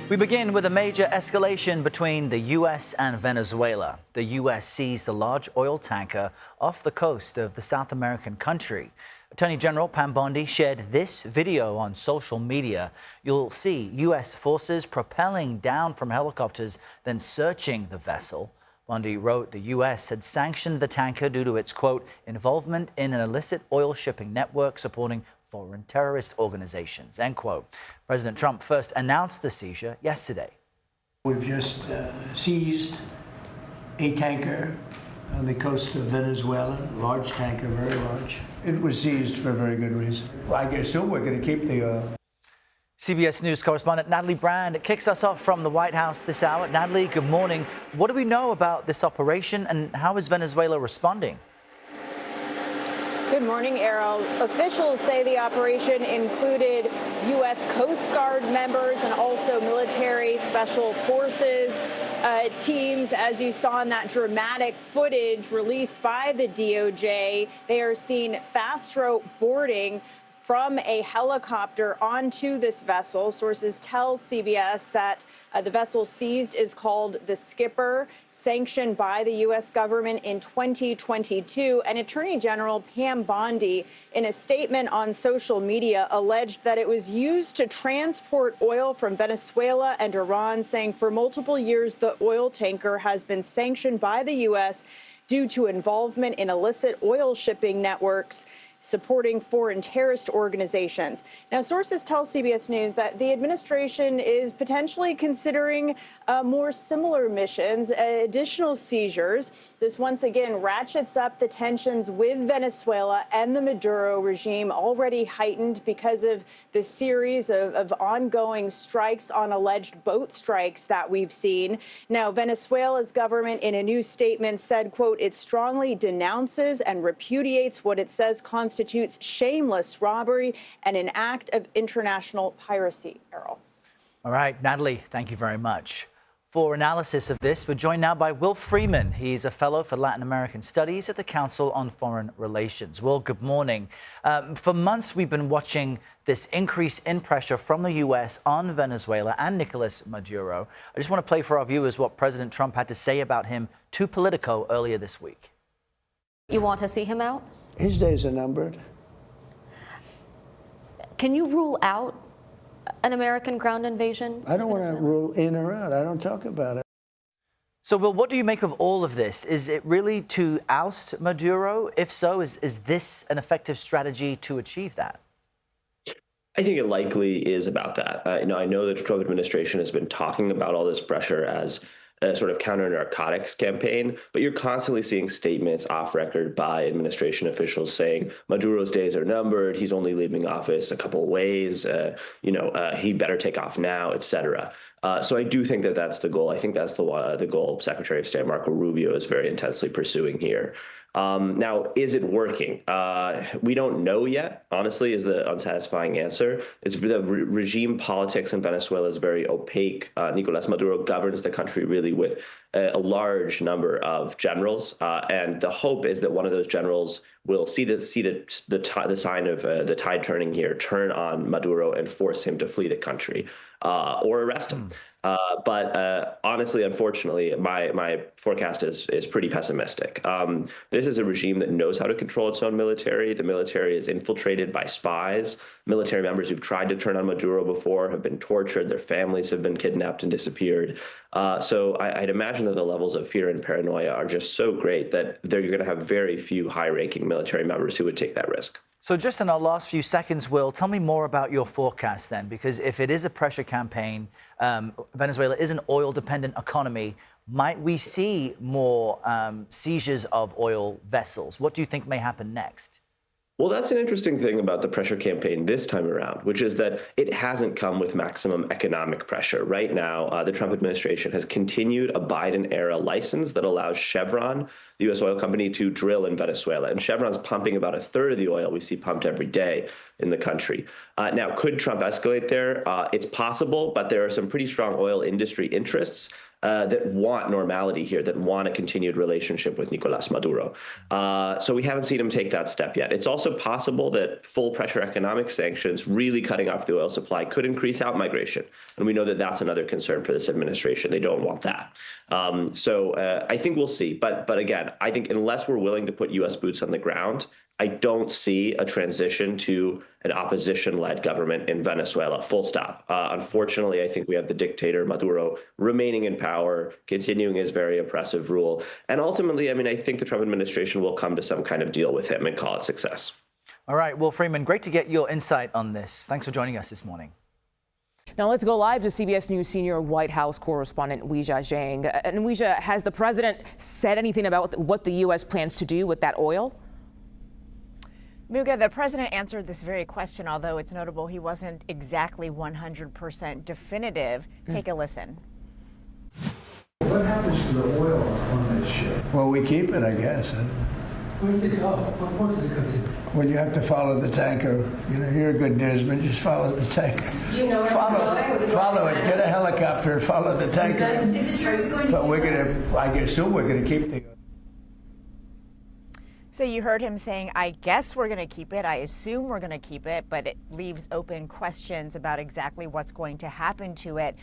We begin with a major escalation between the U.S. and Venezuela. The U.S. seized a large oil tanker off the coast of the South American country. Attorney General Pam Bondi shared this video on social media. You'll see U.S. forces propelling down from helicopters, then searching the vessel. Bondi wrote the U.S. had sanctioned the tanker due to its, quote, involvement in an illicit oil shipping network supporting foreign terrorist organizations, end quote. President Trump first announced the seizure yesterday. We've just seized a tanker on the coast of Venezuela, a large tanker, very large. It was seized for a very good reason. I guess so. We're going to keep the oil. CBS News correspondent Natalie Brand kicks us off from the White House this hour. Natalie, good morning. What do we know about this operation and how is Venezuela responding? Good morning, Errol. Officials say the operation included U.S. Coast Guard members and also military special forces teams. As you saw in that dramatic footage released by the DOJ, they are seen fast rope boarding from a helicopter onto this vessel. Sources tell CBS that the vessel seized is called the Skipper, sanctioned by the U.S. government in 2022. And Attorney General Pam Bondi, in a statement on social media, alleged that it was used to transport oil from Venezuela and Iran, saying for multiple years the oil tanker has been sanctioned by the U.S. due to involvement in illicit oil shipping networks supporting foreign terrorist organizations. Now, sources tell CBS News that the administration is potentially considering more similar missions, additional seizures. This once again ratchets up the tensions with Venezuela and the Maduro regime, already heightened because of the series of ongoing strikes on alleged boat strikes that we've seen. Now, Venezuela's government in a new statement said, quote, it strongly denounces and repudiates what it says constitutes shameless robbery and an act of international piracy. Errol. All right, Natalie, thank you very much. For analysis of this, we're joined now by Will Freeman. He's a fellow for Latin American Studies at the Council on Foreign Relations. Will, good morning. For months, we've been watching this increase in pressure from the U.S. on Venezuela and Nicolas Maduro. I just want to play for our viewers what President Trump had to say about him to Politico earlier this week. You want to see him out? His days are numbered. Can you rule out an American ground invasion? I don't want to rule in or out. I don't talk about it. So, Will, what do you make of all of this? Is it really to oust Maduro? If so, is this an effective strategy to achieve that? I think it likely is about that. I know that the Trump administration has been talking about all this pressure as a sort of counter-narcotics campaign, but you're constantly seeing statements off record by administration officials saying Maduro's days are numbered, he's only leaving office a couple of ways, he better take off now, et cetera. So I do think that that's the goal. I think that's the goal Secretary of State Marco Rubio is very intensely pursuing here. Now, is it working? We don't know yet, honestly, is the unsatisfying answer. It's the regime politics in Venezuela is very opaque. Nicolas Maduro governs the country really with a large number of generals. And the hope is that one of those generals will see the sign of the tide turning here, turn on Maduro and force him to flee the country or arrest him. But honestly, unfortunately, my forecast is pretty pessimistic. This is a regime that knows how to control its own military. The military is infiltrated by spies. Military members who've tried to turn on Maduro before have been tortured. Their families have been kidnapped and disappeared. So I'd imagine that the levels of fear and paranoia are just so great that you're going to have very few high-ranking military members who would take that risk. So just in our last few seconds, Will, tell me more about your forecast then, because if it is a pressure campaign, Venezuela is an oil-dependent economy. Might we see more seizures of oil vessels? What do you think may happen next? Well, that's an interesting thing about the pressure campaign this time around, which is that it hasn't come with maximum economic pressure. Right now, the Trump administration has continued a Biden-era license that allows Chevron, the U.S. oil company, to drill in Venezuela. And Chevron's pumping about a third of the oil we see pumped every day. in the country. Now, could Trump escalate there? It's possible, but there are some pretty strong oil industry interests that want normality here, that want a continued relationship with Nicolas Maduro. So we haven't seen him take that step yet. It's also possible that full pressure economic sanctions, really cutting off the oil supply, could increase out migration. And we know that that's another concern for this administration. They don't want that. So I think we'll see. But again, I think unless we're willing to put U.S. boots on the ground, I don't see a transition to an opposition-led government in Venezuela, full stop. Unfortunately, I think we have the dictator Maduro remaining in power, continuing his very oppressive rule. And ultimately, I mean, I think the Trump administration will come to some kind of deal with him and call it success. All right, Will Freeman, great to get your insight on this. Thanks for joining us this morning. Now let's go live to CBS News senior White House correspondent Weijia Zhang. And Weijia, has the president said anything about what the U.S. plans to do with that oil? Muga, the president answered this very question, although it's notable he wasn't exactly 100% definitive. Take a listen. What happens to the oil on this ship? Well, we keep it, I guess. Where does it go? What port does it go to? Well, you have to follow the tanker. You know, you're a good newsman. Just follow the tanker. Do you know where it's going? Follow it. Get a helicopter. Follow the tanker. Is it true it's going to? But we're gonna. I assume we're gonna keep the. So you heard him saying, I guess we're going to keep it. I assume we're going to keep it, but it leaves open questions about exactly what's going to happen to it.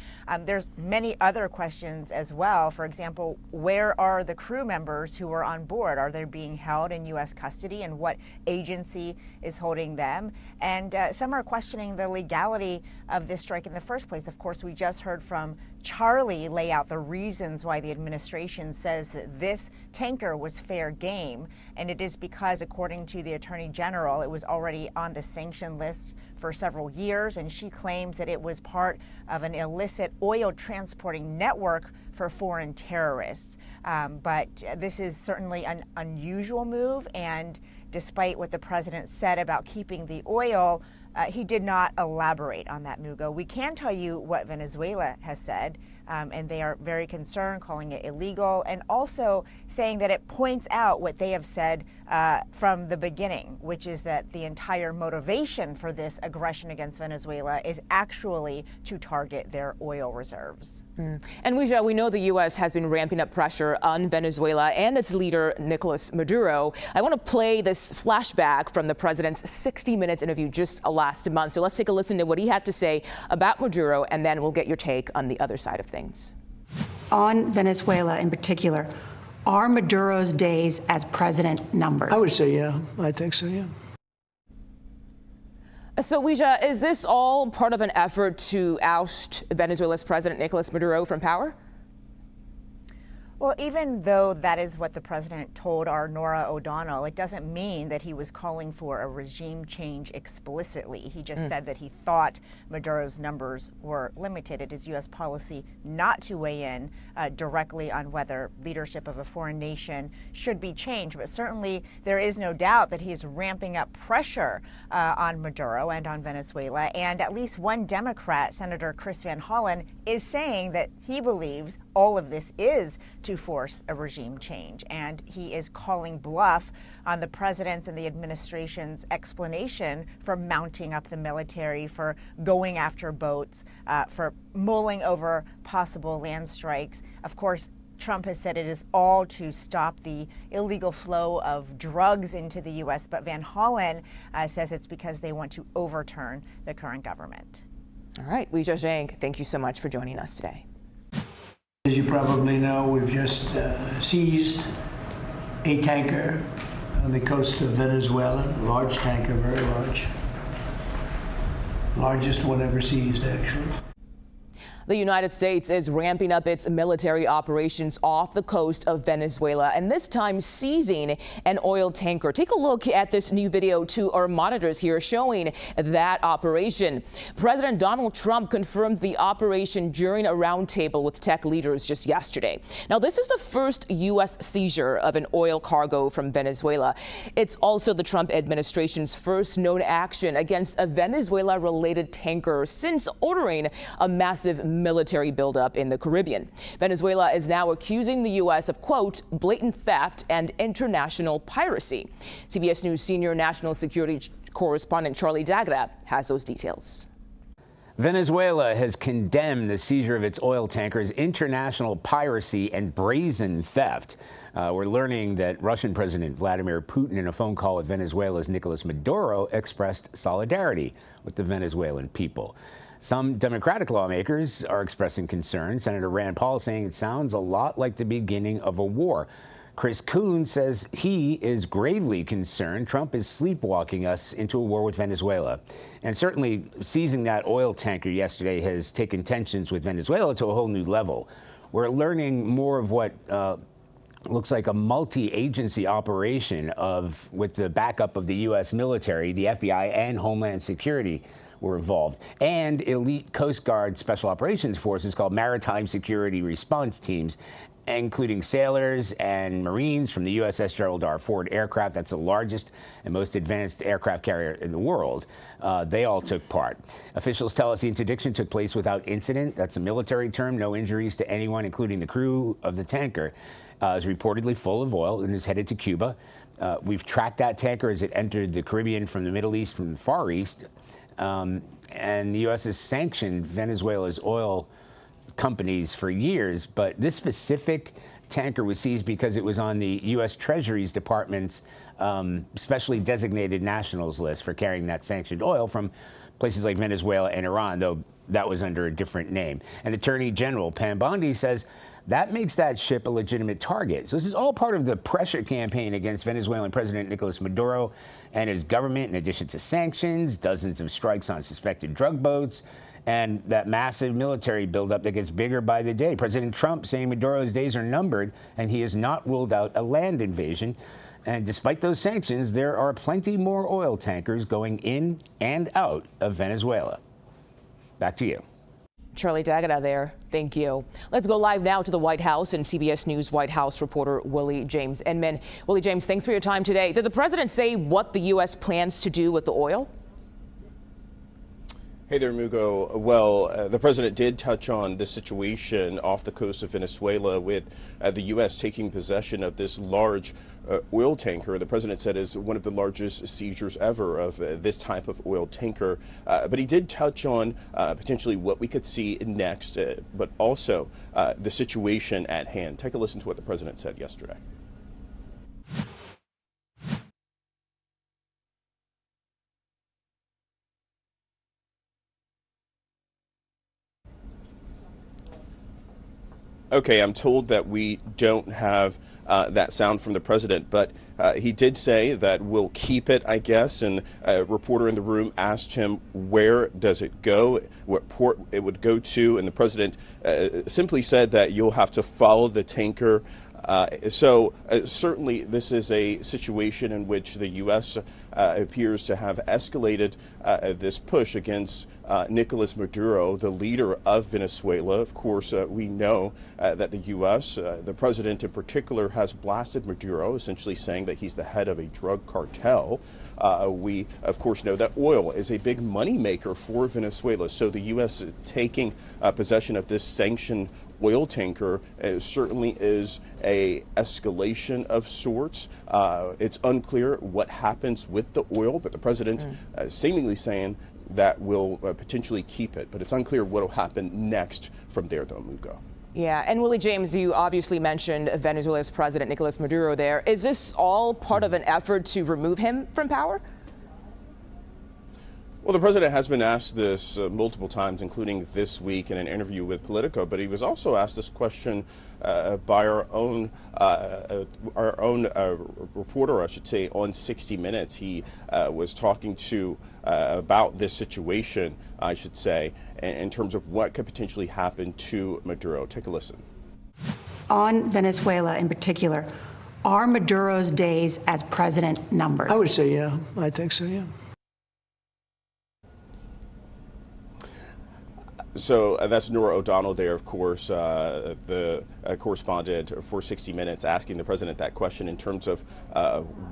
There's many other questions as well. For example, where are the crew members who were on board? Are they being held in U.S. custody, and what agency is holding them? And some are questioning the legality of this strike in the first place. Of course, we just heard from Charlie lay out the reasons why the administration says that this tanker was fair game, and it is because, according to the Attorney General, it was already on the sanction list for several years, and she claims that it was part of an illicit oil transporting network for foreign terrorists. But this is certainly an unusual move, and despite what the president said about keeping the oil, he did not elaborate on that, Mugo. We can tell you what Venezuela has said, and they are very concerned, calling it illegal, and also saying that it points out what they have said from the beginning, which is that the entire motivation for this aggression against Venezuela is actually to target their oil reserves. And Weijia, we know the U.S. has been ramping up pressure on Venezuela and its leader, Nicolas Maduro. I want to play this flashback from the president's 60 Minutes interview just last month. So let's take a listen to what he had to say about Maduro, and then we'll get your take on the other side of things. On Venezuela in particular, are Maduro's days as president numbered? I would say, yeah. I think so, yeah. So, Weijia, is this all part of an effort to oust Venezuela's president, Nicolas Maduro, from power? Well, even though that is what the president told our Nora O'Donnell, it doesn't mean that he was calling for a regime change explicitly. He just said that he thought Maduro's numbers were limited. It is U.S. policy not to weigh in directly on whether leadership of a foreign nation should be changed. But certainly there is no doubt that he's ramping up pressure on Maduro and on Venezuela. And at least one Democrat, Senator Chris Van Hollen, is saying that he believes all of this is to force a regime change. And he is calling bluff on the president's and the administration's explanation for mounting up the military, for going after boats, for mulling over possible land strikes. Of course, Trump has said it is all to stop the illegal flow of drugs into the U.S., but Van Hollen says it's because they want to overturn the current government. All right, Weijia Zhang, thank you so much for joining us today. As you probably know, we've just seized a tanker on the coast of Venezuela, a large tanker, very large. Largest one ever seized, actually. The United States is ramping up its military operations off the coast of Venezuela, and this time seizing an oil tanker. Take a look at this new video to our monitors here showing that operation. President Donald Trump confirmed the operation during a roundtable with tech leaders just yesterday. Now, this is the first U.S. seizure of an oil cargo from Venezuela. It's also the Trump administration's first known action against a Venezuela-related tanker since ordering a massive military buildup in the Caribbean. Venezuela is now accusing the U.S. of, quote, blatant theft and international piracy. CBS News senior national security Correspondent Charlie D'Agata has those details. Venezuela has condemned the seizure of its oil tankers, international piracy, and brazen theft. We're learning that Russian President Vladimir Putin, in a phone call with Venezuela's Nicolas Maduro, expressed solidarity with the Venezuelan people. Some Democratic lawmakers are expressing concern. Senator Rand Paul saying it sounds a lot like the beginning of a war. Chris Coons says he is gravely concerned Trump is sleepwalking us into a war with Venezuela. And certainly seizing that oil tanker yesterday has taken tensions with Venezuela to a whole new level. We're learning more of what looks like a multi-agency operation with the backup of the U.S. military, the FBI, and Homeland Security were involved, and elite Coast Guard Special Operations Forces called Maritime Security Response Teams, including sailors and Marines from the USS Gerald R. Ford aircraft. That's the largest and most advanced aircraft carrier in the world. They all took part. Officials tell us the interdiction took place without incident. That's a military term. No injuries to anyone, including the crew of the tanker. Is reportedly full of oil and is headed to Cuba. We've tracked that tanker as it entered the Caribbean from the Middle East, from the Far East. And the U.S. has sanctioned Venezuela's oil companies for years, but this specific tanker was seized because it was on the U.S. Treasury's Department's specially designated nationals list for carrying that sanctioned oil from places like Venezuela and Iran, though that was under a different name. And Attorney General Pam Bondi says that makes that ship a legitimate target. So this is all part of the pressure campaign against Venezuelan President Nicolas Maduro and his government, in addition to sanctions, dozens of strikes on suspected drug boats, and that massive military buildup that gets bigger by the day. President Trump saying Maduro's days are numbered, and he has not ruled out a land invasion. And despite those sanctions, there are plenty more oil tankers going in and out of Venezuela. Back to you. Charlie D'Agata there. Thank you. Let's go live now to the White House and CBS News White House reporter Willie James Inman. Willie James, thanks for your time today. Did the president say what the U.S. plans to do with the oil? Hey there, Mugo. Well, the president did touch on the situation off the coast of Venezuela with the U.S. taking possession of this large oil tanker. The president said is one of the largest seizures ever of this type of oil tanker. But he did touch on potentially what we could see next, but also the situation at hand. Take a listen to what the president said yesterday. Okay, I'm told that we don't have that sound from the president, but he did say that we'll keep it, I guess, and a reporter in the room asked him where does it go, what port it would go to, and the president simply said that you'll have to follow the tanker. So certainly this is a situation in which the U.S. Appears to have escalated this push against Nicolas Maduro, the leader of Venezuela. Of course, we know that the U.S., the president in particular, has blasted Maduro, essentially saying that he's the head of a drug cartel. We, of course, know that oil is a big moneymaker for Venezuela. So the U.S. taking possession of this sanctioned oil tanker certainly is a escalation of sorts. It's unclear what happens with the oil, but the president seemingly saying that we'll potentially keep it. But it's unclear what will happen next from there, though, Mugo. Yeah, and Willie James, you obviously mentioned Venezuela's President Nicolas Maduro there. Is this all part of an effort to remove him from power? Well, the president has been asked this multiple times, including this week in an interview with Politico, but he was also asked this question by our own reporter, I should say, on 60 Minutes. He was talking to about this situation, I should say, in terms of what could potentially happen to Maduro. Take a listen. On Venezuela in particular, are Maduro's days as president numbered? I would say, yeah. I think so, yeah. So that's Nora O'Donnell there, of course, the correspondent for 60 Minutes, asking the president that question in terms of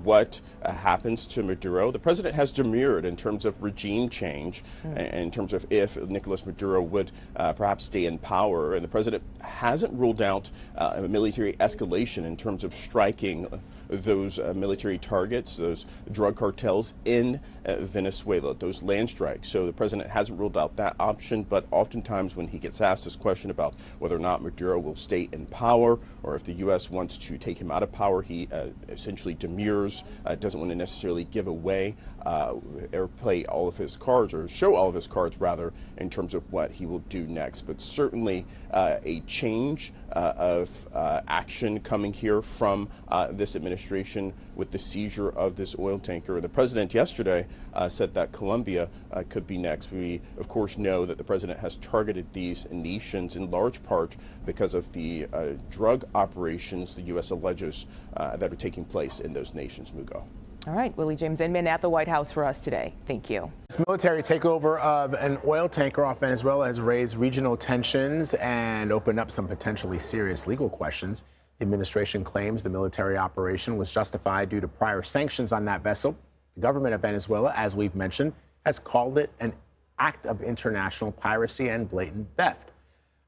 what happens to Maduro. The president has demurred in terms of regime change, in terms of if Nicolas Maduro would perhaps stay in power. And the president hasn't ruled out a military escalation in terms of striking those military targets, those drug cartels in Venezuela, those land strikes. So the president hasn't ruled out that option, but oftentimes when he gets asked this question about whether or not Maduro will stay in power or if the U.S. wants to take him out of power, he essentially demurs, doesn't want to necessarily give away or play all of his cards, or show all of his cards rather, in terms of what he will do next. But certainly a change of action coming here from this administration with the seizure of this oil tanker. The president yesterday said that Colombia could be next. We, of course, know that the president has targeted these nations in large part because of the drug operations the U.S. alleges that are taking place in those nations. Mugo. All right, Willie James Inman at the White House for us today. Thank you. This military takeover of an oil tanker off Venezuela has raised regional tensions and opened up some potentially serious legal questions. The administration claims the military operation was justified due to prior sanctions on that vessel. The government of Venezuela, as we've mentioned, has called it an act of international piracy and blatant theft.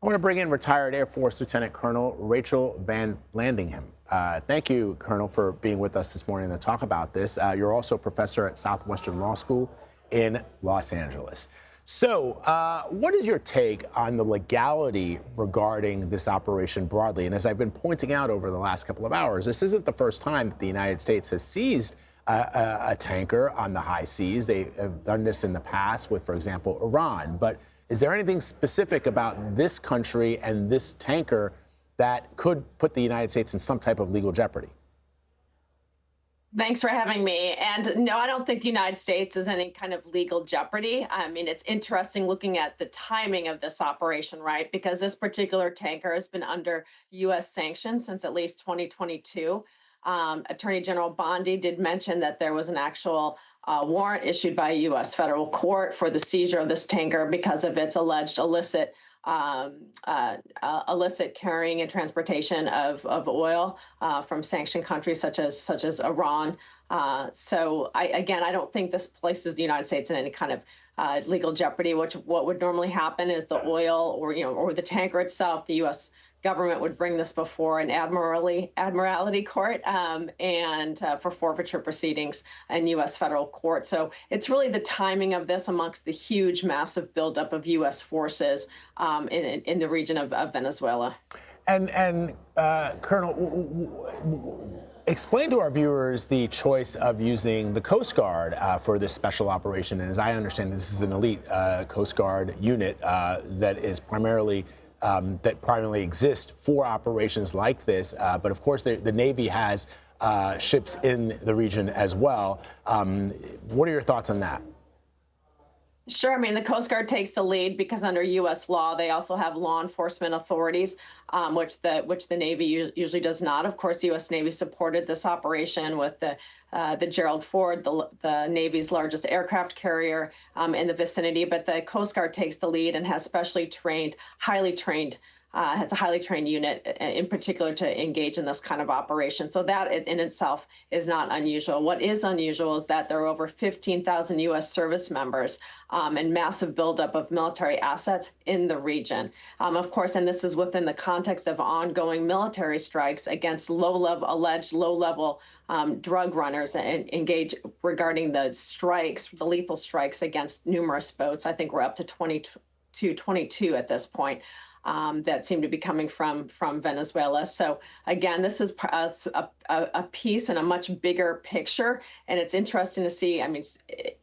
I want to bring in retired Air Force Lieutenant Colonel Rachel Van Landingham. Thank you, Colonel, for being with us this morning to talk about this. You're also a professor at Southwestern Law School in Los Angeles. So what is your take on the legality regarding this operation broadly? And as I've been pointing out over the last couple of hours, this isn't the first time that the United States has seized a tanker on the high seas. They have done this in the past with, for example, Iran. But is there anything specific about this country and this tanker that could put the United States in some type of legal jeopardy? Thanks for having me. And no, I don't think the United States is any kind of legal jeopardy. I mean, it's interesting looking at the timing of this operation, right? Because this particular tanker has been under U.S. sanctions since at least 2022. Attorney General Bondi did mention that there was an actual warrant issued by a U.S. federal court for the seizure of this tanker because of its alleged illicit carrying and transportation of oil from sanctioned countries such as Iran. So I don't think this places the United States in any kind of legal jeopardy. What would normally happen is the oil or the tanker itself, the U.S. government would bring this before an admiralty court and for forfeiture proceedings in U.S. federal court. So it's really the timing of this amongst the huge, massive buildup of U.S. forces in the region of Venezuela. And Colonel, explain to our viewers the choice of using the Coast Guard for this special operation. And as I understand, this is an elite Coast Guard unit that is primarily exists for operations like this. But of course, the Navy has ships in the region as well. What are your thoughts on that? Sure. I mean, the Coast Guard takes the lead because under U.S. law, they also have law enforcement authorities, which the Navy usually does not. Of course, the U.S. Navy supported this operation with the Gerald Ford, the Navy's largest aircraft carrier in the vicinity. But the Coast Guard takes the lead and has has a highly trained unit in particular to engage in this kind of operation. So that in itself is not unusual. What is unusual is that there are over 15,000 U.S. service members and massive buildup of military assets in the region. Of course, and this is within the context of ongoing military strikes against alleged low-level drug runners and engage regarding the lethal strikes against numerous boats. I think we're up to 22 at this point. That seem to be coming from Venezuela. So again, this is a piece in a much bigger picture, and it's interesting to see. I mean,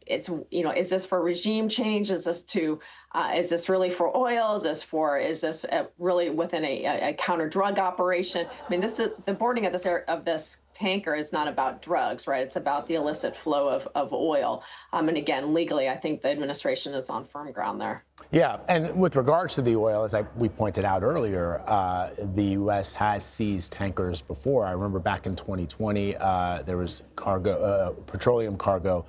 it's is this for regime change? Is this really for oil? Is this really within a counter drug operation? I mean, this is the boarding of this tanker is not about drugs, right? It's about the illicit flow of oil. And again, legally, I think the administration is on firm ground there. Yeah, and with regards to the oil, as we pointed out earlier, the U.S. has seized tankers before. I remember back in 2020, there was petroleum cargo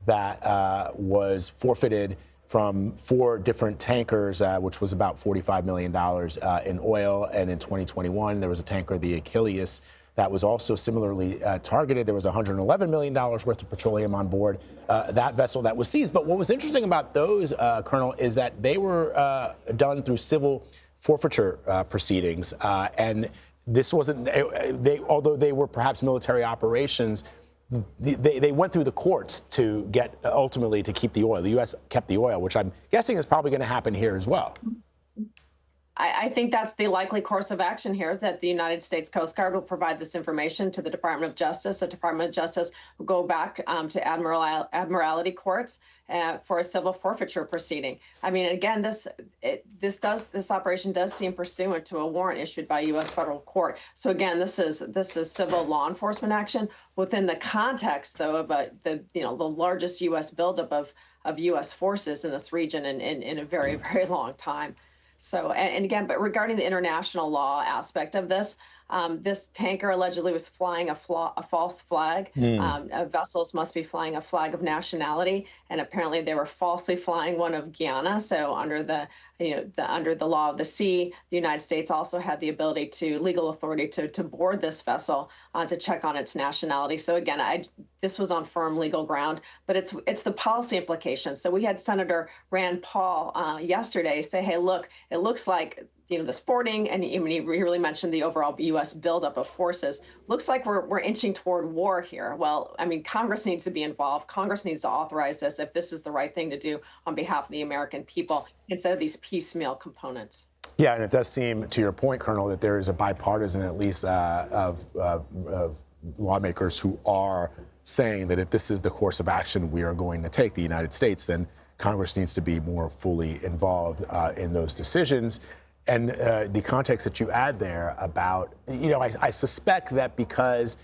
that was forfeited from 4 different tankers, which was about $45 million in oil. And in 2021, there was a tanker, the Achilles, that was also similarly targeted. There was $111 million worth of petroleum on board that vessel that was seized. But what was interesting about those, Colonel, is that they were done through civil forfeiture proceedings. And this wasn't, although they were perhaps military operations, they went through the courts to get ultimately to keep the oil. The U.S. kept the oil, which I'm guessing is probably going to happen here as well. I think that's the likely course of action here, is that the United States Coast Guard will provide this information to the Department of Justice. The Department of Justice will go back to admiralty courts for a civil forfeiture proceeding. I mean, again, this operation does seem pursuant to a warrant issued by a U.S. federal court. So again, this is civil law enforcement action within the context, though, of the largest U.S. buildup of U.S. forces in this region in a very, very long time. So, and again, but regarding the international law aspect of this, this tanker allegedly was flying a false flag. Vessels must be flying a flag of nationality, and apparently they were falsely flying one of Guyana. So, under the law of the sea, the United States also had the ability legal authority to board this vessel to check on its nationality. So again, this was on firm legal ground, but it's the policy implications. So we had Senator Rand Paul yesterday say, "Hey, look, it looks like." The sporting, and he really mentioned the overall U.S. buildup of forces. Looks like we're inching toward war here. Well, I mean, Congress needs to be involved. Congress needs to authorize this if this is the right thing to do on behalf of the American people, instead of these piecemeal components. Yeah, and it does seem, to your point, Colonel, that there is a bipartisan, at least, of lawmakers who are saying that if this is the course of action we are going to take, the United States, then Congress needs to be more fully involved in those decisions. And the context that you add there about, I suspect that because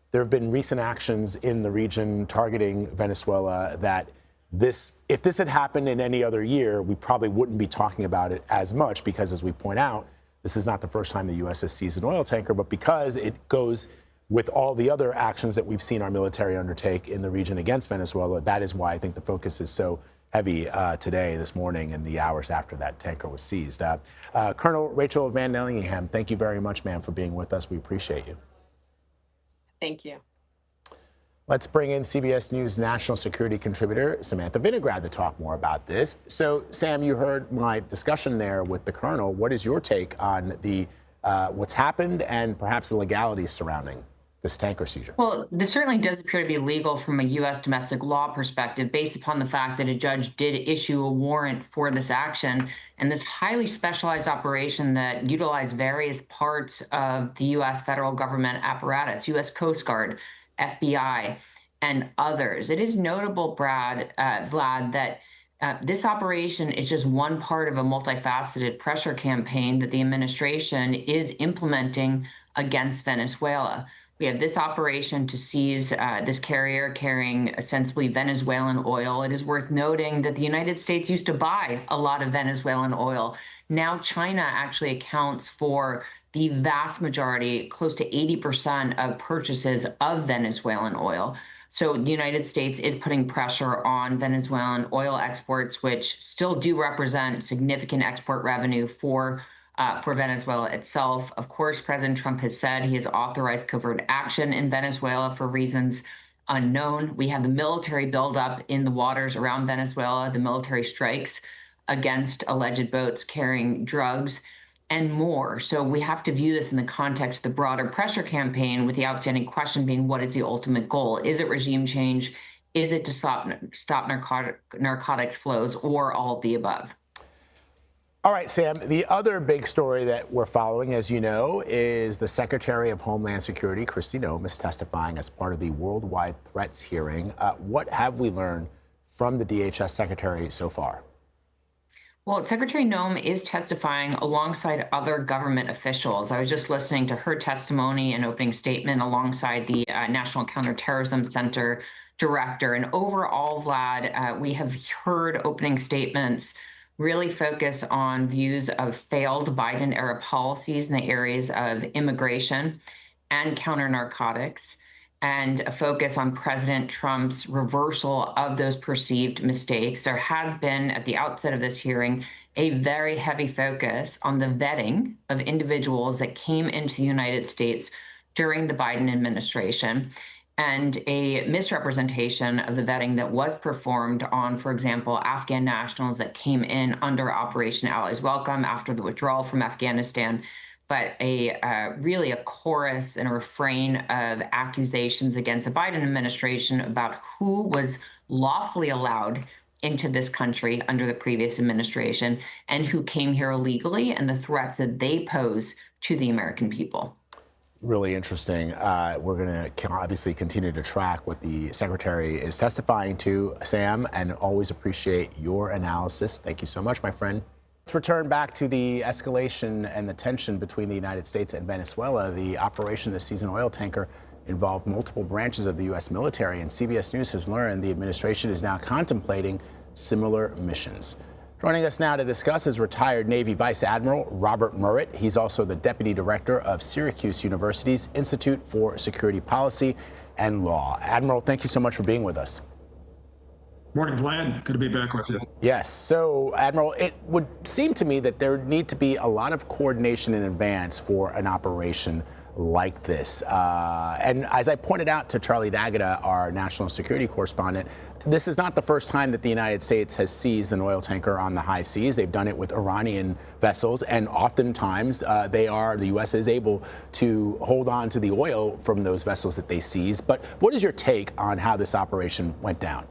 there have been recent actions in the region targeting Venezuela, that if this had happened in any other year, we probably wouldn't be talking about it as much, because, as we point out, this is not the first time the U.S. has seized an oil tanker, but because it goes with all the other actions that we've seen our military undertake in the region against Venezuela. That is why I think the focus is so heavy today, this morning, and the hours after that tanker was seized. Colonel Rachel Van Nellingham, thank you very much, ma'am, for being with us. We appreciate you. Thank you. Let's bring in CBS News national security contributor Samantha Vinograd to talk more about this. So, Sam, you heard my discussion there with the Colonel. What is your take on what's happened and perhaps the legalities surrounding this tanker seizure? Well, this certainly does appear to be legal from a U.S. domestic law perspective, based upon the fact that a judge did issue a warrant for this action, and this highly specialized operation that utilized various parts of the U.S. federal government apparatus, U.S. Coast Guard, FBI, and others. It is notable, Vlad, that this operation is just one part of a multifaceted pressure campaign that the administration is implementing against Venezuela. We have this operation to seize this carrier carrying ostensibly Venezuelan oil. It is worth noting that the United States used to buy a lot of Venezuelan oil. Now China actually accounts for the vast majority, close to 80% of purchases of Venezuelan oil. So the United States is putting pressure on Venezuelan oil exports, which still do represent significant export revenue for Venezuela itself. Of course, President Trump has said he has authorized covert action in Venezuela for reasons unknown. We have the military buildup in the waters around Venezuela, the military strikes against alleged boats carrying drugs, and more. So we have to view this in the context of the broader pressure campaign, with the outstanding question being, what is the ultimate goal? Is it regime change? Is it to stop narcotics flows, or all of the above? All right, Sam, the other big story that we're following, as you know, is the Secretary of Homeland Security, Kristi Noem, is testifying as part of the worldwide threats hearing. What have we learned from the DHS Secretary so far? Well, Secretary Noem is testifying alongside other government officials. I was just listening to her testimony and opening statement alongside the National Counterterrorism Center director. And overall, Vlad, we have heard opening statements really focus on views of failed Biden-era policies in the areas of immigration and counter-narcotics. and a focus on President Trump's reversal of those perceived mistakes. There has been, at the outset of this hearing, a very heavy focus on the vetting of individuals that came into the United States during the Biden administration, and a misrepresentation of the vetting that was performed on, for example, Afghan nationals that came in under Operation Allies Welcome after the withdrawal from Afghanistan, but really a chorus and a refrain of accusations against the Biden administration about who was lawfully allowed into this country under the previous administration and who came here illegally, and the threats that they pose to the American people. Really interesting. We're going to obviously continue to track what the secretary is testifying to, Sam, and always appreciate your analysis. Thank you so much, my friend. Let's return back to the escalation and the tension between the United States and Venezuela. The operation to seize an oil tanker involved multiple branches of the U.S. military, and CBS News has learned the administration is now contemplating similar missions. Joining us now to discuss is retired Navy Vice Admiral Robert Murrett. He's also the Deputy Director of Syracuse University's Institute for Security Policy and Law. Admiral, thank you so much for being with us. Morning, Vlad. Good to be back with you. Yes. So, Admiral, it would seem to me that there need to be a lot of coordination in advance for an operation like this. And as I pointed out to Charlie D'Agata, our national security correspondent, this is not the first time that the United States has seized an oil tanker on the high seas. They've done it with Iranian vessels, and oftentimes the U.S. is able to hold on to the oil from those vessels that they seize. But what is your take on how this operation went down?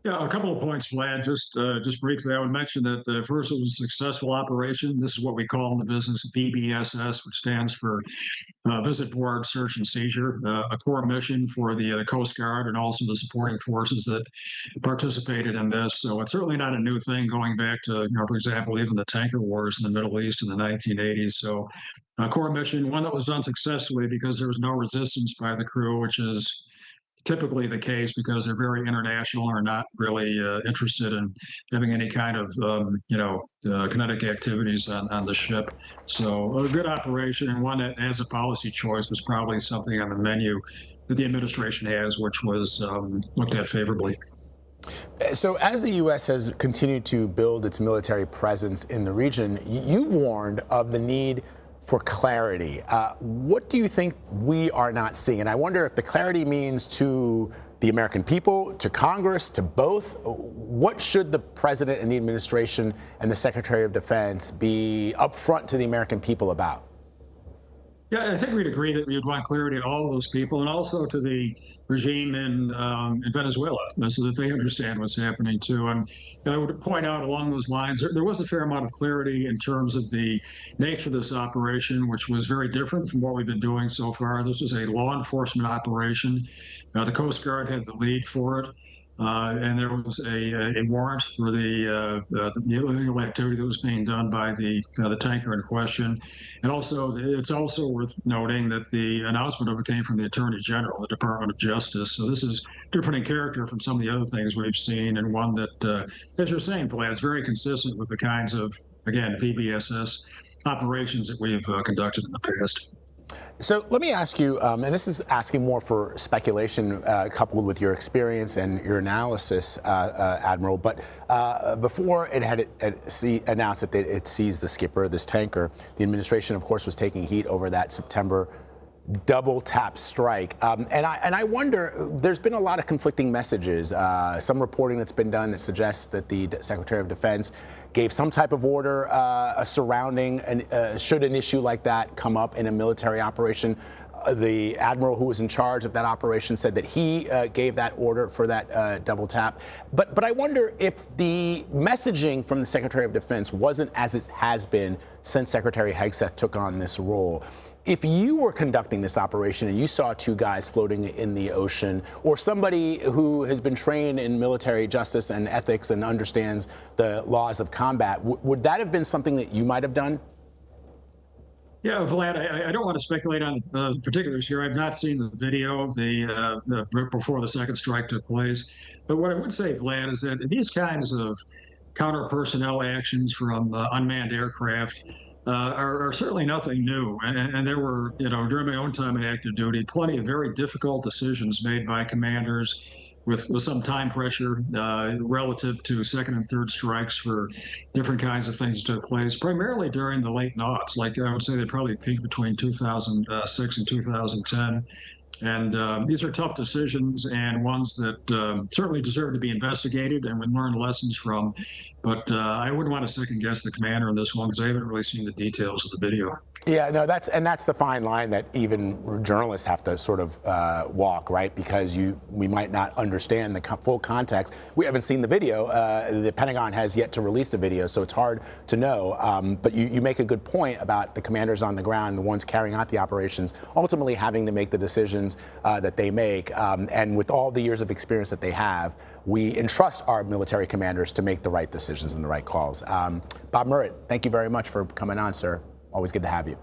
Yeah, a couple of points, Vlad. Just briefly, I would mention that first, it was a successful operation. This is what we call in the business VBSS, which stands for Visit, Board, Search, and Seizure, a core mission for the Coast Guard and also the supporting forces that participated in this. So it's certainly not a new thing going back to, for example, even the tanker wars in the Middle East in the 1980s. So a core mission, one that was done successfully because there was no resistance by the crew, which is typically the case because they're very international or not really interested in having any kind of, kinetic activities on the ship. So a good operation, and one that as a policy choice was probably something on the menu that the administration has, which was looked at favorably. So as the U.S. has continued to build its military presence in the region, you've warned of the need for clarity. What do you think we are not seeing? And I wonder if the clarity means to the American people, to Congress, to both. What should the president and the administration and the Secretary of Defense be upfront to the American people about? Yeah, I think we'd agree that we'd want clarity to all of those people and also to the regime in Venezuela so that they understand what's happening too. And I would point out along those lines, there was a fair amount of clarity in terms of the nature of this operation, which was very different from what we've been doing so far. This was a law enforcement operation. The Coast Guard had the lead for it. And there was a warrant for the illegal activity that was being done by the tanker in question. And also, it's also worth noting that the announcement of it came from the Attorney General, the Department of Justice. So this is different in character from some of the other things we've seen, and one that, as you're saying, Vlad, is very consistent with the kinds of, again, VBSS operations that we've conducted in the past. So let me ask you, and this is asking more for speculation coupled with your experience and your analysis, Admiral, but before it had announced that it seized the skipper of this tanker, the administration, of course, was taking heat over that September double tap strike. And I wonder, there's been a lot of conflicting messages. Some reporting that's been done that suggests that the Secretary of Defense gave some type of order surrounding, should an issue like that come up in a military operation. The admiral who was in charge of that operation said that he gave that order for that double tap. But I wonder if the messaging from the Secretary of Defense wasn't as it has been since Secretary Hegseth took on this role. If you were conducting this operation and you saw two guys floating in the ocean, or somebody who has been trained in military justice and ethics and understands the laws of combat, would that have been something that you might have done? Yeah, Vlad, I don't want to speculate on the particulars here. I've not seen the video before the second strike took place. But what I would say, Vlad, is that these kinds of counter personnel actions from unmanned aircraft, are certainly nothing new. And there were, during my own time in active duty, plenty of very difficult decisions made by commanders with some time pressure relative to second and third strikes for different kinds of things that took place, primarily during the late noughts. Like I would say they probably peaked between 2006 and 2010. And these are tough decisions and ones that certainly deserve to be investigated and we learn lessons from. But I wouldn't want to second guess the commander in this one because I haven't really seen the details of the video. Yeah, no, that's the fine line that even journalists have to sort of walk, right? Because we might not understand the full context. We haven't seen the video. The Pentagon has yet to release the video, so it's hard to know. But you make a good point about the commanders on the ground, the ones carrying out the operations, ultimately having to make the decisions that they make. And with all the years of experience that they have, we entrust our military commanders to make the right decisions and the right calls. Bob Murrett, thank you very much for coming on, sir. Always good to have you.